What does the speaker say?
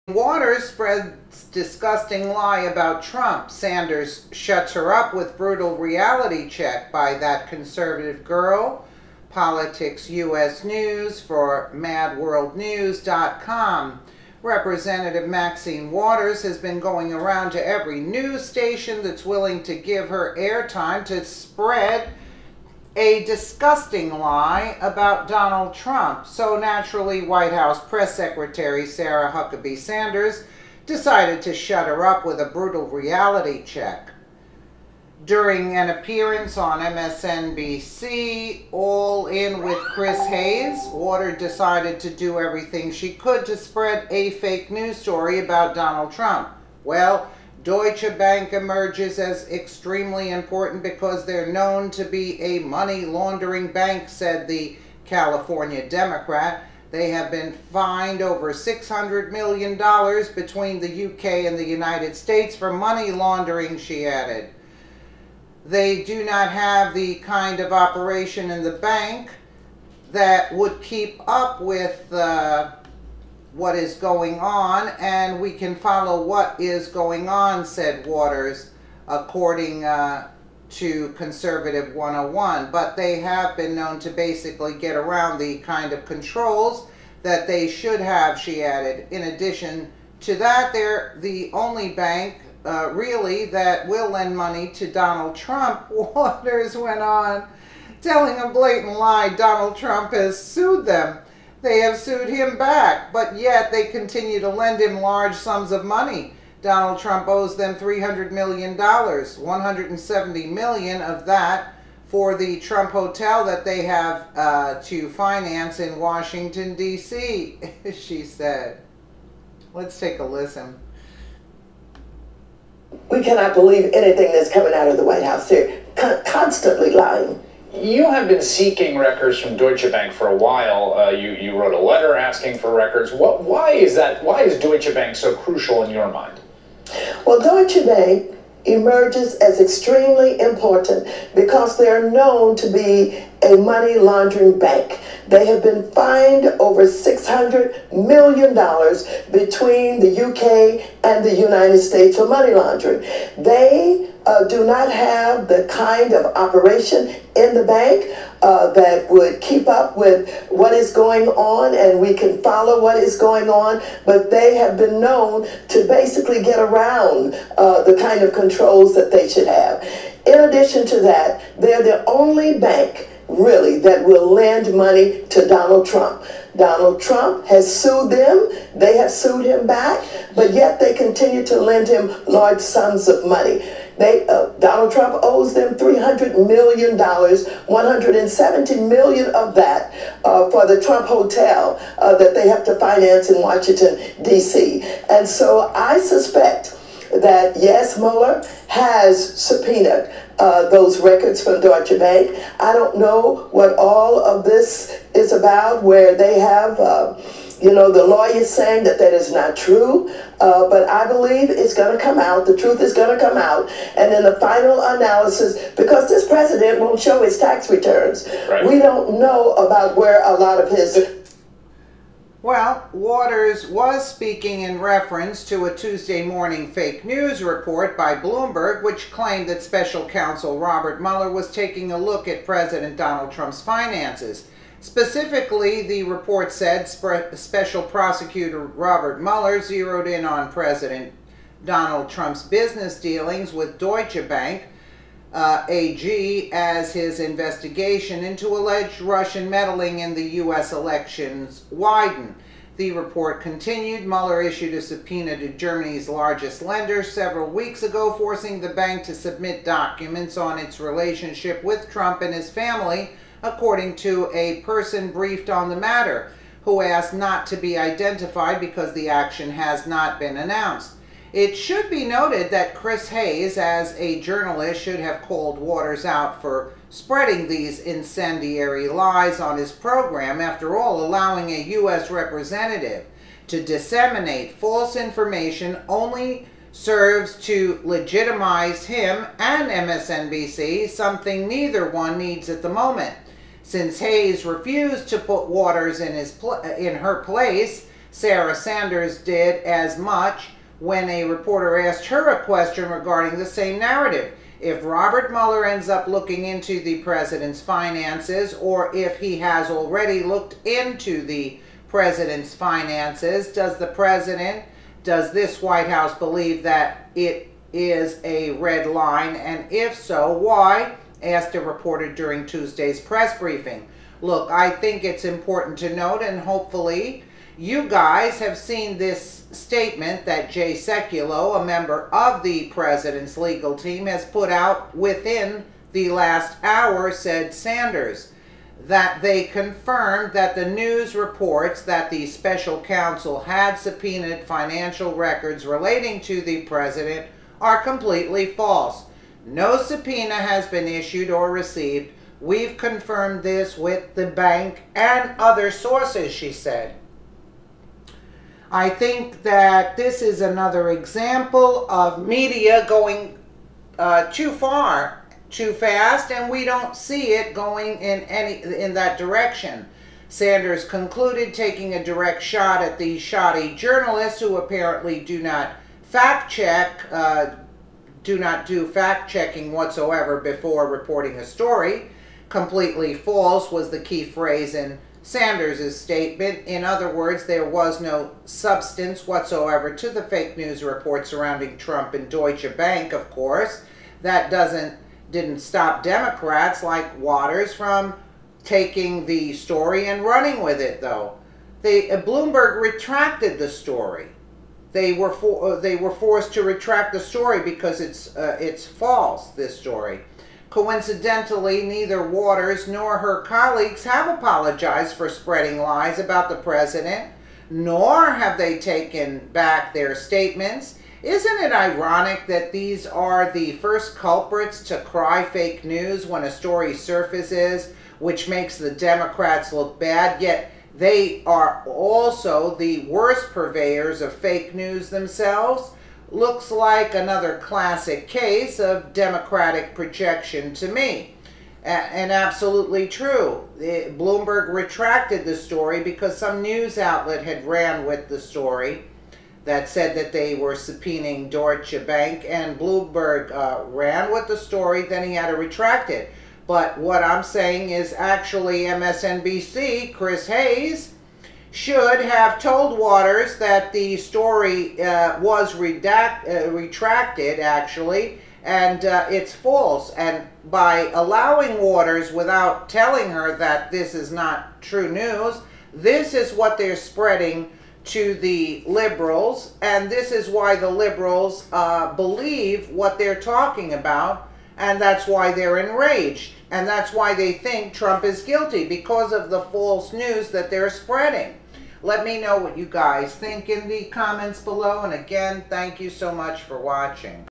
Waters spreads disgusting lie about Trump. Sanders shuts her up with brutal reality check by that conservative girl. Politics US News for MadWorldNews.com. Representative Maxine Waters has been going around to every news station that's willing to give her airtime to spread a disgusting lie about Donald Trump. So naturally, White House Press Secretary Sarah Huckabee Sanders decided to shut her up with a brutal reality check. During an appearance on MSNBC, All In with Chris Hayes, Waters decided to do everything she could to spread a fake news story about Donald Trump. Well, Deutsche Bank emerges as extremely important because they're known to be a money laundering bank, said the California Democrat. They have been fined over $600 million between the UK and the United States for money laundering, she added. They do not have the kind of operation in the bank that would keep up with what is going on, and we can follow what is going on, said Waters, according to Conservative 101. But they have been known to basically get around the kind of controls that they should have, she added. In addition to that, they're the only bank really that will lend money to Donald Trump. Waters went on, telling a blatant lie. Donald Trump has sued them. They have sued him back, but yet they continue to lend him large sums of money. Donald Trump owes them $300 million, $170 million of that for the Trump Hotel that they have to finance in Washington, D.C., she said. Let's take a listen. We cannot believe anything that's coming out of the White House. They're constantly lying. You have been seeking records from Deutsche Bank for a while. You wrote a letter asking for records. Why is that? Why is Deutsche Bank so crucial in your mind? Well, Deutsche Bank emerges as extremely important because they're known to be a money laundering bank. They have been fined over $600 million between the UK and the United States for money laundering. They do not have the kind of operation in the bank that would keep up with what is going on, and we can follow what is going on, but they have been known to basically get around the kind of controls that they should have. In addition to that, they're the only bank really that will lend money to Donald Trump. Donald Trump has sued them, they have sued him back, but yet they continue to lend him large sums of money. Donald Trump owes them $300 million, $170 million of that for the Trump Hotel that they have to finance in Washington, D.C. And so I suspect that, yes, Mueller has subpoenaed those records from Deutsche Bank. I don't know what all of this is about, where they have the lawyers saying that is not true, but I believe it's going to come out. The truth is going to come out. And in the final analysis, because this president won't show his tax returns, right, we don't know about where a lot of his... Well, Waters was speaking in reference to a Tuesday morning fake news report by Bloomberg, which claimed that special counsel Robert Mueller was taking a look at President Donald Trump's finances. Specifically, the report said Special Prosecutor Robert Mueller zeroed in on President Donald Trump's business dealings with Deutsche Bank AG as his investigation into alleged Russian meddling in the U.S. elections widened. The report continued. Mueller issued a subpoena to Germany's largest lender several weeks ago, forcing the bank to submit documents on its relationship with Trump and his family, according to a person briefed on the matter, who asked not to be identified because the action has not been announced. It should be noted that Chris Hayes, as a journalist, should have called Waters out for spreading these incendiary lies on his program. After all, allowing a U.S. representative to disseminate false information only serves to legitimize him and MSNBC, something neither one needs at the moment. Since Hayes refused to put Waters in her place, Sarah Sanders did as much when a reporter asked her a question regarding the same narrative. If Robert Mueller ends up looking into the president's finances, or if he has already looked into the president's finances, does this White House believe that it is a red line? And if so, why? Asked a reporter during Tuesday's press briefing. Look, I think it's important to note, and hopefully you guys have seen this statement that Jay Sekulow, a member of the president's legal team, has put out within the last hour, said Sanders, that they confirmed that the news reports that the special counsel had subpoenaed financial records relating to the president are completely false. No subpoena has been issued or received. We've confirmed this with the bank and other sources, she said. I think that this is another example of media going too far, too fast, and we don't see it going in that direction. Sanders concluded, taking a direct shot at the shoddy journalists who apparently do not do fact checking whatsoever before reporting a story. Completely false was the key phrase in Sanders' statement. In other words, there was no substance whatsoever to the fake news report surrounding Trump and Deutsche Bank, of course. That didn't stop Democrats like Waters from taking the story and running with it, though. Bloomberg retracted the story. They were forced to retract the story because it's false, this story. Coincidentally, neither Waters nor her colleagues have apologized for spreading lies about the president, nor have they taken back their statements. Isn't it ironic that these are the first culprits to cry fake news when a story surfaces, which makes the Democrats look bad, yet they are also the worst purveyors of fake news themselves? Looks like another classic case of Democratic projection to me. And absolutely true. Bloomberg retracted the story because some news outlet had ran with the story that said that they were subpoenaing Deutsche Bank, and Bloomberg ran with the story, then he had to retract it. But what I'm saying is actually MSNBC, Chris Hayes, should have told Waters that the story was retracted, actually, and it's false. And by allowing Waters without telling her that this is not true news, this is what they're spreading to the liberals, and this is why the liberals believe what they're talking about, and that's why they're enraged, and that's why they think Trump is guilty, because of the false news that they're spreading. Let me know what you guys think in the comments below, and again, thank you so much for watching.